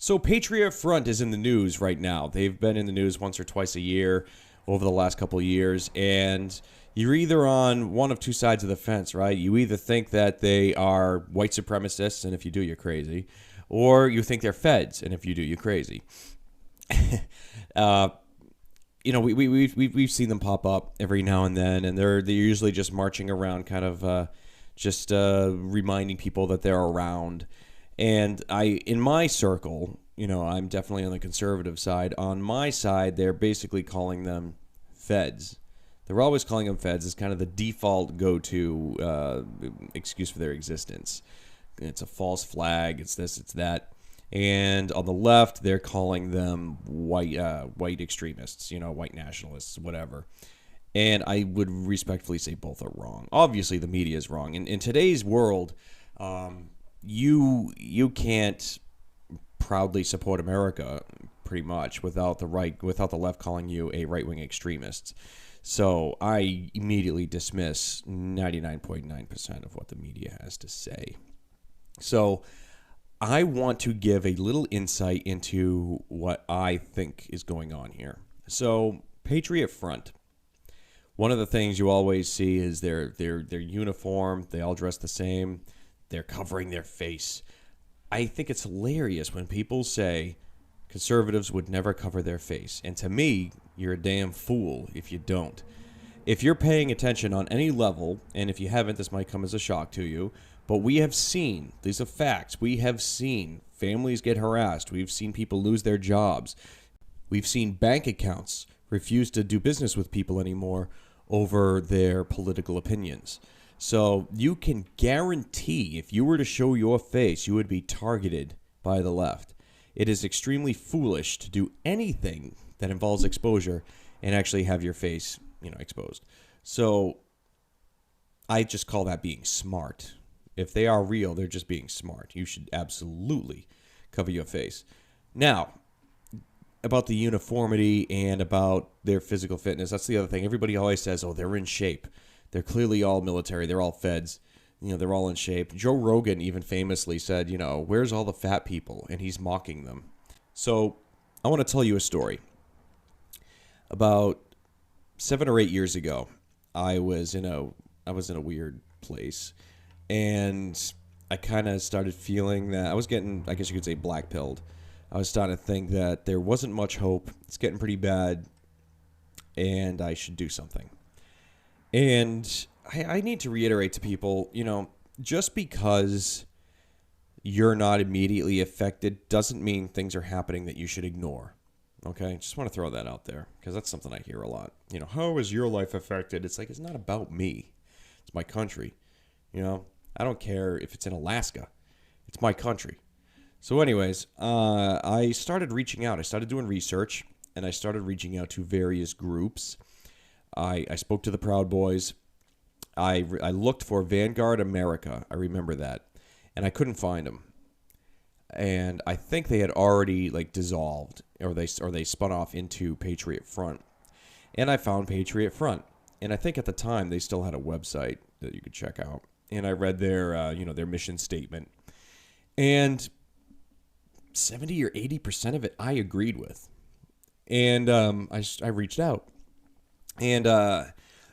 So Patriot Front is in the news right now. They've been in the news once or twice a year over the last couple of years, and you're either on one of two sides of the fence, right? You either think that they are white supremacists, and if you do, you're crazy, or you think they're feds, and if you do, you're crazy. uh, we've seen them pop up every now and then, and they're usually just marching around, kind of just reminding people that they're around. And in my circle, I'm definitely on the conservative side. On my side, they're basically calling them feds. They're always calling them feds. It's kind of the default go-to excuse for their existence. It's a false flag. It's this. It's that. And on the left, they're calling them white extremists. White nationalists, whatever. And I would respectfully say both are wrong. Obviously, the media is wrong. In today's world, you can't proudly support America pretty much without the left calling you a right-wing extremist. So I immediately dismiss 99.9% of what the media has to say. So I want to give a little insight into what I think is going on here. So Patriot Front. One of the things you always see is their uniform. They all dress the same. They're covering their face. I think it's hilarious when people say conservatives would never cover their face. And to me, you're a damn fool if you don't. If you're paying attention on any level, and if you haven't, this might come as a shock to you, but we have seen, these are facts, we have seen families get harassed. We've seen people lose their jobs. We've seen bank accounts refuse to do business with people anymore over their political opinions. So you can guarantee if you were to show your face, you would be targeted by the left. It is extremely foolish to do anything that involves exposure and actually have your face, exposed. So I just call that being smart. If they are real, they're just being smart. You should absolutely cover your face. Now, about the uniformity and about their physical fitness, that's the other thing. Everybody always says, oh, they're in shape. They're clearly all military. They're all feds. They're all in shape. Joe Rogan even famously said, where's all the fat people? And he's mocking them. So I want to tell you a story. About 7 or 8 years ago, I was in a weird place. And I kind of started feeling that I was getting, I guess you could say, black-pilled. I was starting to think that there wasn't much hope. It's getting pretty bad. And I should do something. And I need to reiterate to people, just because you're not immediately affected doesn't mean things are happening that you should ignore. Okay? Just want to throw that out there because that's something I hear a lot. How is your life affected? It's like, it's not about me. It's my country. I don't care if it's in Alaska. It's my country. So anyways, I started reaching out. I started doing research, and I started reaching out to various groups. I spoke to the Proud Boys. I looked for Vanguard America. I remember that. And I couldn't find them. And I think they had already dissolved or they spun off into Patriot Front. And I found Patriot Front. And I think at the time they still had a website that you could check out. And I read their mission statement. And 70 or 80% of it I agreed with. And I reached out. And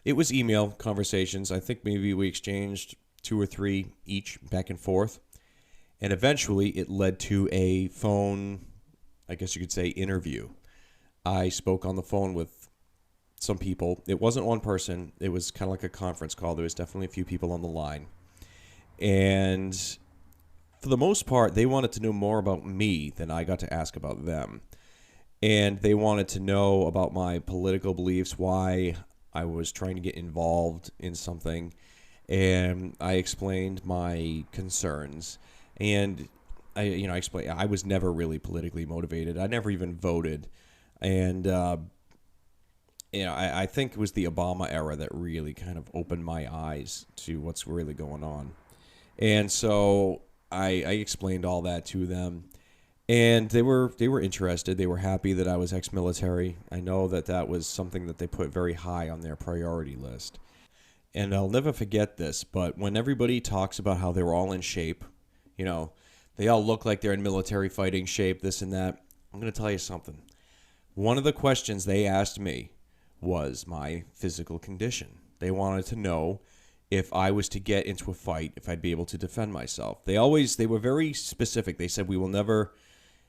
it was email conversations. I think maybe we exchanged 2 or 3 each back and forth. And eventually it led to a phone, I guess you could say, interview. I spoke on the phone with some people. It wasn't one person. It was kind of like a conference call. There was definitely a few people on the line. And for the most part, they wanted to know more about me than I got to ask about them. And they wanted to know about my political beliefs, why I was trying to get involved in something. And I explained my concerns. And I explained I was never really politically motivated. I never even voted. And, I think it was the Obama era that really kind of opened my eyes to what's really going on. And so I explained all that to them. And they were interested. They were happy that I was ex-military. I know that was something that they put very high on their priority list. And I'll never forget this, but when everybody talks about how they were all in shape, They all look like they're in military fighting shape, this and that. I'm going to tell you something. One of the questions they asked me was my physical condition. They wanted to know if I was to get into a fight, if I'd be able to defend myself. They were very specific. They said, we will never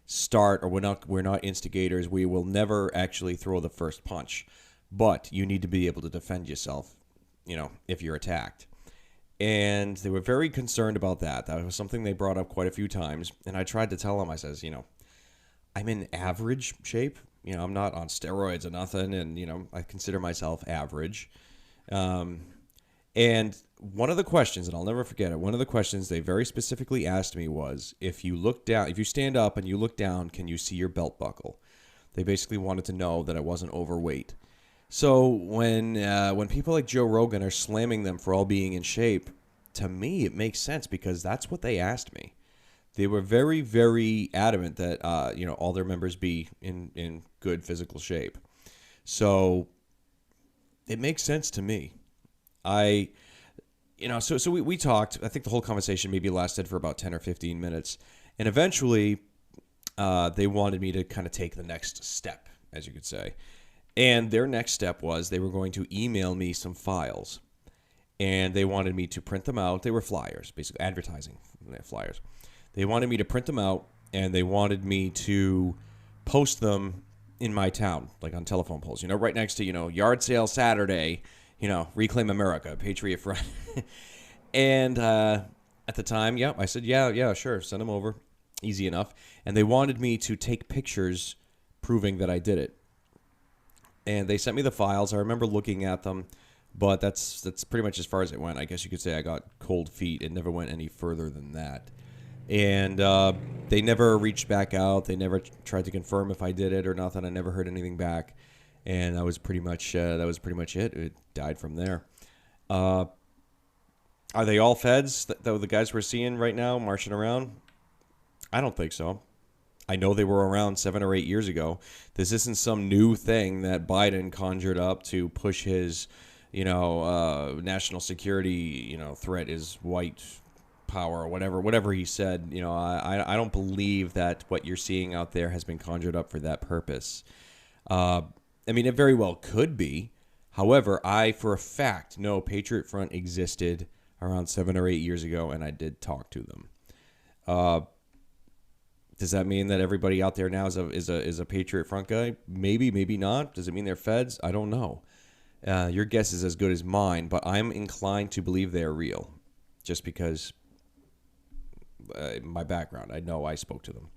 start, or we're not instigators. We will never actually throw the first punch, but you need to be able to defend yourself, if you're attacked. And they were very concerned about that. That was something they brought up quite a few times. And I tried to tell them, I says, I'm in average shape. I'm not on steroids or nothing. And, I consider myself average. And one of the questions, and I'll never forget it, one of the questions they very specifically asked me was, if you look down, if you stand up and you look down, can you see your belt buckle? They basically wanted to know that I wasn't overweight. So when people like Joe Rogan are slamming them for all being in shape, to me it makes sense, because that's what they asked me. They were very, very adamant that all their members be in good physical shape. So it makes sense to me. So we talked. I think the whole conversation maybe lasted for about 10 or 15 minutes, and eventually they wanted me to kind of take the next step, as you could say. And their next step was they were going to email me some files, and they wanted me to print them out. They were flyers, basically advertising flyers. They wanted me to print them out, and they wanted me to post them in my town, like on telephone poles, right next to, yard sale Saturday, Reclaim America, Patriot Front. And at the time, I said, yeah, sure, send them over. Easy enough. And they wanted me to take pictures proving that I did it. And they sent me the files. I remember looking at them, but that's pretty much as far as it went. I guess you could say I got cold feet. It never went any further than that. And they never reached back out. They never tried to confirm if I did it or nothing. I never heard anything back. And that was pretty much it. It died from there. Are they all feds, the guys we're seeing right now marching around? I don't think so. I know they were around 7 or 8 years ago. This isn't some new thing that Biden conjured up to push his, national security, threat is white power or whatever he said. I don't believe that what you're seeing out there has been conjured up for that purpose. It very well could be. However, I, for a fact, know Patriot Front existed around 7 or 8 years ago, and I did talk to them. Does that mean that everybody out there now is a Patriot Front guy? Maybe, maybe not. Does it mean they're feds? I don't know. Your guess is as good as mine, but I'm inclined to believe they're real, just because my background. I know I spoke to them.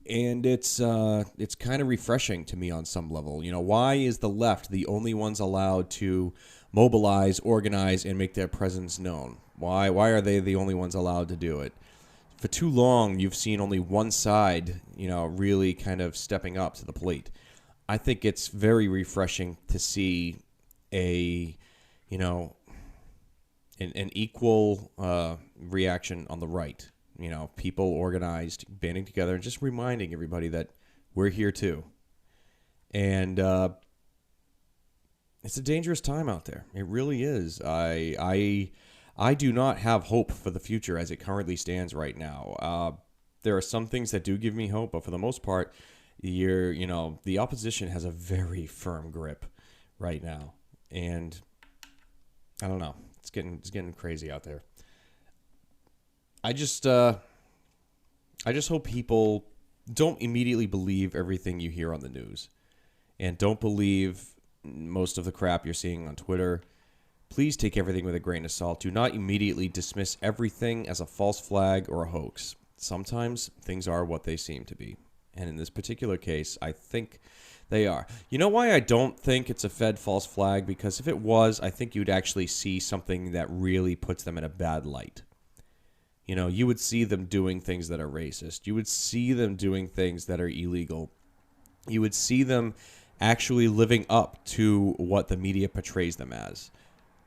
And it's kind of refreshing to me on some level. Why is the left the only ones allowed to mobilize, organize, and make their presence known? Why are they the only ones allowed to do it? For too long, you've seen only one side, really kind of stepping up to the plate. I think it's very refreshing to see an equal reaction on the right. People organized, banding together, and just reminding everybody that we're here too. And it's a dangerous time out there. It really is. I do not have hope for the future as it currently stands right now. There are some things that do give me hope, but for the most part, the opposition has a very firm grip right now, and I don't know. It's getting crazy out there. I just hope people don't immediately believe everything you hear on the news, and don't believe most of the crap you're seeing on Twitter. Please take everything with a grain of salt. Do not immediately dismiss everything as a false flag or a hoax. Sometimes things are what they seem to be. And in this particular case, I think they are. You know why I don't think it's a Fed false flag? Because if it was, I think you'd actually see something that really puts them in a bad light. You would see them doing things that are racist. You would see them doing things that are illegal. You would see them actually living up to what the media portrays them as.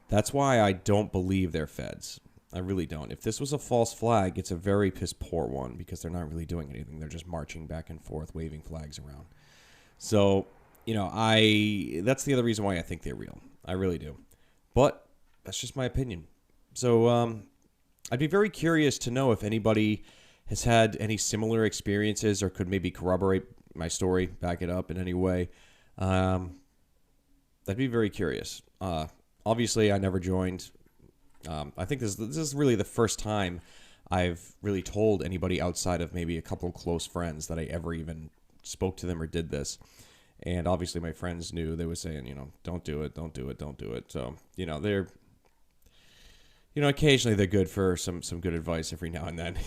That's why I don't believe they're feds. I really don't. If this was a false flag, it's a very piss poor one, because they're not really doing anything. They're just marching back and forth, waving flags around. So, that's the other reason why I think they're real. I really do. But that's just my opinion. So, I'd be very curious to know if anybody has had any similar experiences or could maybe corroborate my story, back it up in any way, I'd be very curious. Obviously, I never joined. I think this is really the first time I've really told anybody outside of maybe a couple close friends that I ever even spoke to them or did this. And obviously, my friends knew. They were saying, don't do it, don't do it, don't do it. So, they're, occasionally they're good for some good advice every now and then.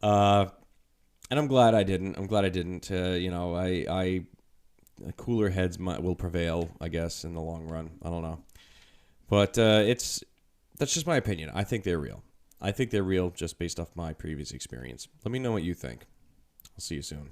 And I'm glad I didn't. I'm glad I didn't. I cooler heads will prevail, I guess, in the long run. I don't know, but that's just my opinion. I think they're real. I think they're real just based off my previous experience. Let me know what you think. I'll see you soon.